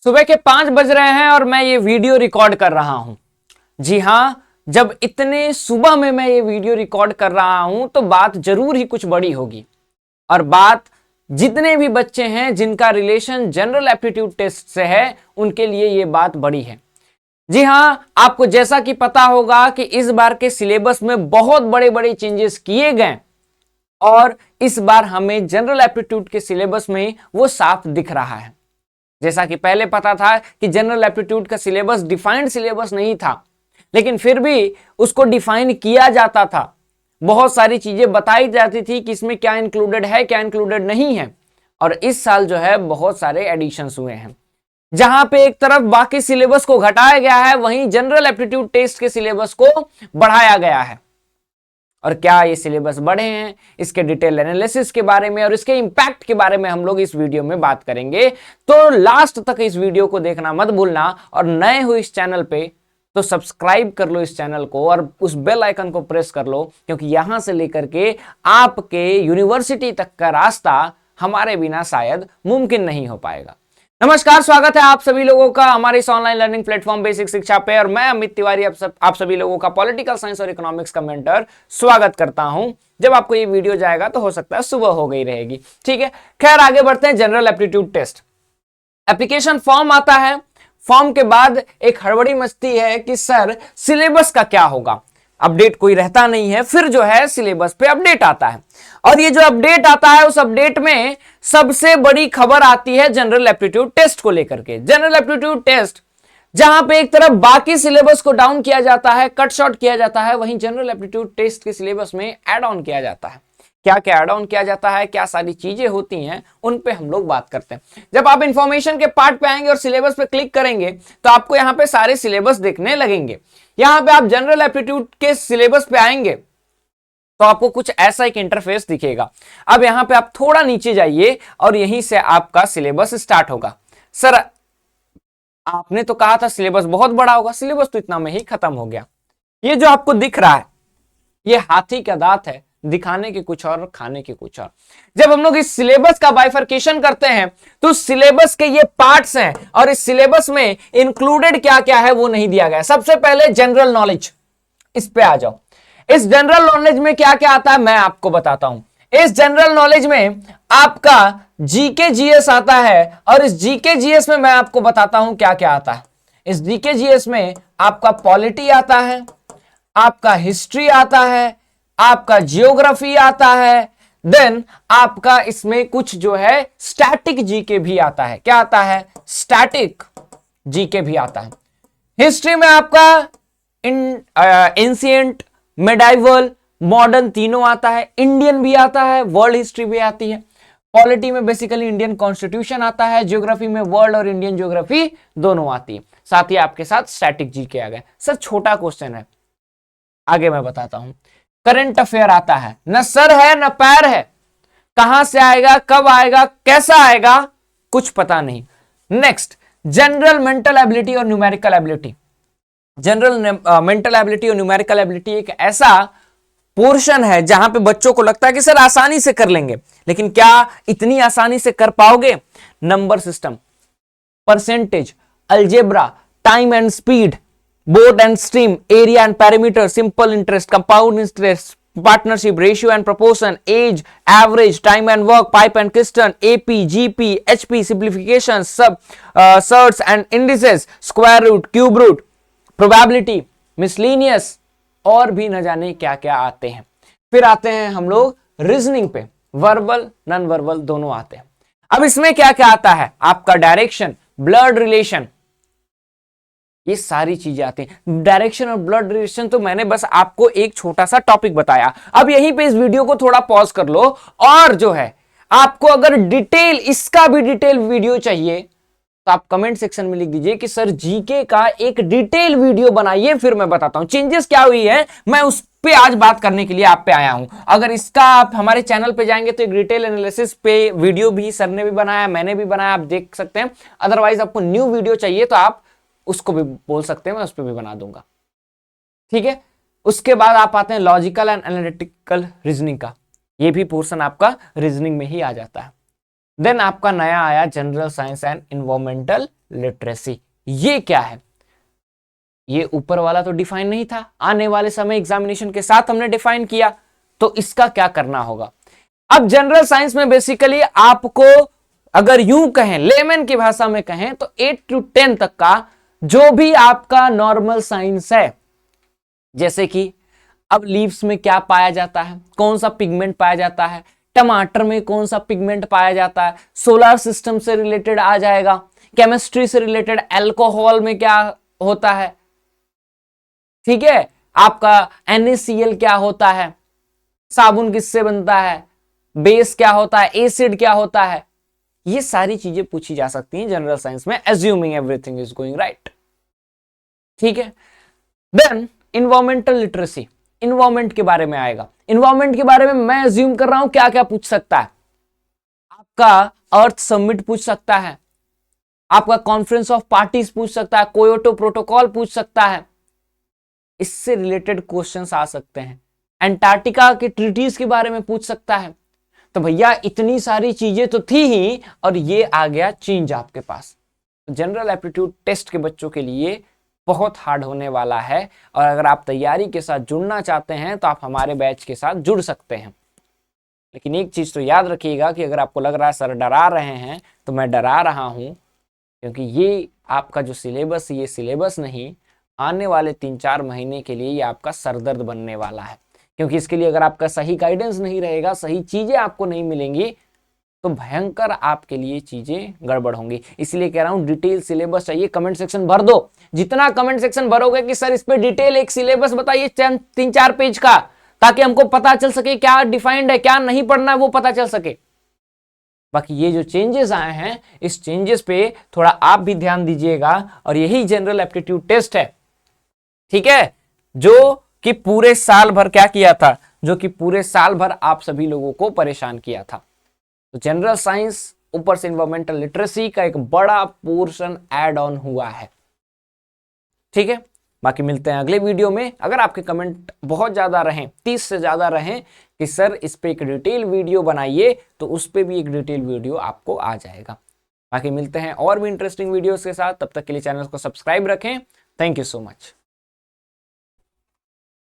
सुबह के 5 बज रहे हैं और मैं ये वीडियो रिकॉर्ड कर रहा हूं। जी हां, जब इतने सुबह में मैं ये वीडियो रिकॉर्ड कर रहा हूं तो बात जरूर ही कुछ बड़ी होगी। और बात जितने भी बच्चे हैं जिनका रिलेशन जनरल एप्टीट्यूड टेस्ट से है उनके लिए ये बात बड़ी है। जी हां, आपको जैसा कि पता होगा कि इस बार के सिलेबस में बहुत बड़े बड़े चेंजेस किए गए और इस बार हमें जनरल एप्टीट्यूड के सिलेबस में वो साफ दिख रहा है। जैसा कि पहले पता था कि जनरल एप्टीट्यूड का सिलेबस डिफाइंड सिलेबस नहीं था, लेकिन फिर भी उसको डिफाइन किया जाता था। बहुत सारी चीजें बताई जाती थी कि इसमें क्या इंक्लूडेड है, क्या इंक्लूडेड नहीं है। और इस साल जो है बहुत सारे एडिशंस हुए हैं। जहां पे एक तरफ बाकी सिलेबस को घटाया गया है, वहीं जनरल एप्टीट्यूड टेस्ट के सिलेबस को बढ़ाया गया है। और क्या ये सिलेबस बढ़े हैं, इसके डिटेल एनालिसिस के बारे में और इसके इंपैक्ट के बारे में हम लोग इस वीडियो में बात करेंगे। तो लास्ट तक इस वीडियो को देखना मत भूलना और नए हो इस चैनल पे तो सब्सक्राइब कर लो इस चैनल को और उस बेल आइकन को प्रेस कर लो, क्योंकि यहां से लेकर के आपके यूनिवर्सिटी तक का रास्ता हमारे बिना शायद मुमकिन नहीं हो पाएगा। नमस्कार, स्वागत है आप सभी लोगों का हमारे इस ऑनलाइन लर्निंग प्लेटफॉर्म बेसिक शिक्षा पे। और मैं अमित तिवारी आप सभी लोगों का पॉलिटिकल साइंस और इकोनॉमिक्स का मेंटर स्वागत करता हूं। जब आपको ये वीडियो जाएगा तो हो सकता है सुबह हो गई रहेगी, ठीक है। खैर, आगे बढ़ते हैं। General aptitude test application form आता है। फॉर्म के बाद एक हड़बड़ी मचती है कि सर सिलेबस का क्या होगा। अपडेट कोई रहता नहीं है, फिर जो है सिलेबस पे अपडेट आता है। और ये जो अपडेट आता है उस अपडेट में सबसे बड़ी खबर आती है जनरल एप्टीट्यूड टेस्ट को लेकर के। जनरल एप्टीट्यूड टेस्ट जहां पे एक तरफ बाकी सिलेबस को डाउन किया जाता है, कट शॉर्ट किया जाता है, वहीं जनरल एप्टीट्यूड टेस्ट के सिलेबस में ऐड ऑन किया जाता है। क्या क्या ऐड ऑन किया जाता है, क्या सारी चीजें होती हैं, उन पे हम लोग बात करते हैं। जब आप इंफॉर्मेशन के पार्ट पे आएंगे और सिलेबस पे क्लिक करेंगे तो आपको यहाँ पे सारे सिलेबस देखने लगेंगे। यहां पे आप जनरल एप्टीट्यूड के सिलेबस पे आएंगे तो आपको कुछ ऐसा एक इंटरफेस दिखेगा। अब यहां पे आप थोड़ा नीचे जाइए और यहीं से आपका सिलेबस स्टार्ट होगा। सर, आपने तो कहा था सिलेबस बहुत बड़ा होगा, सिलेबस तो इतना में ही खत्म हो गया। ये जो आपको दिख रहा है ये हाथी का दांत है, दिखाने के कुछ और खाने के कुछ और। जब हम लोग इस सिलेबस का बाइफरकेशन करते हैं तो सिलेबस के ये पार्ट्स हैं और इस सिलेबस में इंक्लूडेड क्या क्या है वो नहीं दिया गया। सबसे पहले जनरल नॉलेज, इस पे आ जाओ। इस जनरल नॉलेज में क्या क्या आता है मैं आपको बताता हूं। इस जनरल नॉलेज में आपका जीके जीएस आता है और इस जीके जीएस में मैं आपको बताता हूं क्या क्या आता है। इस जीके जीएस में आपका पॉलिटी आता है, आपका हिस्ट्री आता है, आपका जियोग्राफी आता है, देन आपका इसमें कुछ जो है स्टैटिक जीके भी आता है। क्या आता है? स्टैटिक जीके भी आता है। हिस्ट्री में आपका एंशिएंट, मेडाइवल, मॉडर्न तीनों आता है। इंडियन भी आता है, वर्ल्ड हिस्ट्री भी आती है। पॉलिटी में बेसिकली इंडियन कॉन्स्टिट्यूशन आता है। ज्योग्राफी में वर्ल्ड और इंडियन ज्योग्राफी दोनों आती है। साथ ही आपके साथ स्टैटिक जीके आ गए। सर छोटा क्वेश्चन है, आगे मैं बताता हूं। करंट अफेयर आता है, न सर है न पैर है, कहां से आएगा, कब आएगा, कैसा आएगा, कुछ पता नहीं। नेक्स्ट, जनरल मेंटल एबिलिटी और numerical ability. General mental ability और न्यूमेरिकल एबिलिटी एक ऐसा पोर्शन है जहां पे बच्चों को लगता है कि सर आसानी से कर लेंगे, लेकिन क्या इतनी आसानी से कर पाओगे? Number system, percentage, algebra, time and speed, boat and stream, area and perimeter, simple interest, compound interest, partnership, ratio and proportion, age, average, time and work, pipe and क्रिस्टन, एपी, जीपी, एचपी, सिंप्लीफिकेशन, सब surds and indices, square root, cube root, probability, miscellaneous और भी न जाने क्या क्या आते हैं। फिर आते हैं हम लोग रीजनिंग पे, वर्बल नॉन वर्बल दोनों आते हैं। अब इसमें क्या क्या आता है? आपका डायरेक्शन, ब्लड रिलेशन, ये सारी चीजें आती हैं। डायरेक्शन और ब्लड रिलेशन तो मैंने बस आपको एक छोटा सा टॉपिक बताया। अब यहीं पे इस वीडियो को थोड़ा पॉज कर लो और जो है आपको अगर डिटेल, इसका भी डिटेल वीडियो चाहिए तो आप कमेंट सेक्शन में लिख दीजिए कि सर जीके का एक डिटेल वीडियो बनाइए, फिर मैं बताता हूं चेंजेस क्या हुई है। मैं उस पे आज बात करने के लिए आप पे आया हूं। अगर इसका आप हमारे चैनल पे जाएंगे तो एक डिटेल एनालिसिस पे वीडियो भी सर ने भी बनाया, मैंने भी बनाया, आप देख सकते हैं। अदरवाइज आपको न्यू वीडियो चाहिए तो आप उसको भी बोल सकते हैं, मैं उस पर भी बना दूंगा, ठीक है। उसके बाद आप आते हैं लॉजिकल एंड एनालिटिकल रीजनिंग का। ये भी पोर्शन आपका रीजनिंग में ही आ जाता है। देन आपका नया आया general science and environmental literacy. ये क्या है? ये ऊपर वाला तो डिफाइन नहीं था, आने वाले समय एग्जामिनेशन के साथ हमने डिफाइन किया, तो इसका क्या करना होगा? अब जनरल साइंस में बेसिकली आपको अगर यूं कहें, लेमन की भाषा में कहें, तो 8 to 10 तक का जो भी आपका नॉर्मल साइंस है, जैसे कि अब लीव्स में क्या पाया जाता है, कौन सा पिगमेंट पाया जाता है, टमाटर में कौन सा पिगमेंट पाया जाता है, सोलर सिस्टम से रिलेटेड आ जाएगा, केमिस्ट्री से रिलेटेड अल्कोहल में क्या होता है, ठीक है, आपका NaCl क्या होता है, साबुन किससे बनता है, बेस क्या होता है, एसिड क्या होता है, ये सारी चीजें पूछी जा सकती हैं जनरल साइंस में, assuming everything is going right. ठीक है, देन इन्वायरमेंटल लिटरेसी, इन्वायरमेंट के बारे में आएगा। इन्वायरमेंट के बारे में मैं एज्यूम कर रहा हूं क्या क्या पूछ सकता है, आपका अर्थ समिट पूछ सकता है, आपका कॉन्फ्रेंस ऑफ पार्टीज पूछ सकता है, कोयोटो प्रोटोकॉल पूछ सकता है, इससे रिलेटेड क्वेश्चंस आ सकते हैं, अंटार्कटिका के ट्रीटीज के बारे में पूछ सकता है। तो भैया इतनी सारी चीजें तो थी ही, और ये आ गया चेंज आपके पास। जनरल एप्टीट्यूड टेस्ट के बच्चों के लिए बहुत हार्ड होने वाला है, और अगर आप तैयारी के साथ जुड़ना चाहते हैं तो आप हमारे बैच के साथ जुड़ सकते हैं। लेकिन एक चीज तो याद रखिएगा कि अगर आपको लग रहा है सर डरा रहे हैं, तो मैं डरा रहा हूं, क्योंकि ये आपका जो सिलेबस है, ये सिलेबस नहीं, आने वाले 3-4 महीने के लिए ये आपका सरदर्द बनने वाला है। क्योंकि इसके लिए अगर आपका सही गाइडेंस नहीं रहेगा, सही चीजें आपको नहीं मिलेंगी, तो भयंकर आपके लिए चीजें गड़बड़ होंगी। इसलिए कह रहा हूं डिटेल सिलेबस चाहिए, कमेंट सेक्शन भर दो। जितना कमेंट सेक्शन भरोगे कि सर इस पे डिटेल एक सिलेबस बताइए 3-4 पेज का, ताकि हमको पता चल सके क्या डिफाइंड है, क्या नहीं पढ़ना है, वो पता चल सके। बाकी ये जो चेंजेस आए हैं, इस चेंजेस पे थोड़ा आप भी ध्यान दीजिएगा, और यही जनरल एप्टीट्यूड टेस्ट है, ठीक है, जो कि पूरे साल भर क्या किया था, जो कि पूरे साल भर आप सभी लोगों को परेशान किया था। तो जनरल साइंस ऊपर से इन्वायरमेंटल लिटरेसी का एक बड़ा पोर्शन ऐड ऑन हुआ है। ठीक है, बाकी मिलते हैं अगले वीडियो में। अगर आपके कमेंट बहुत ज्यादा रहें, 30 से ज्यादा रहें कि सर इस पे एक डिटेल वीडियो बनाइए, तो उस पे भी एक डिटेल वीडियो आपको आ जाएगा। बाकी मिलते हैं और भी इंटरेस्टिंग वीडियोस के साथ, तब तक के लिए चैनल को सब्सक्राइब रखें। Thank you so much.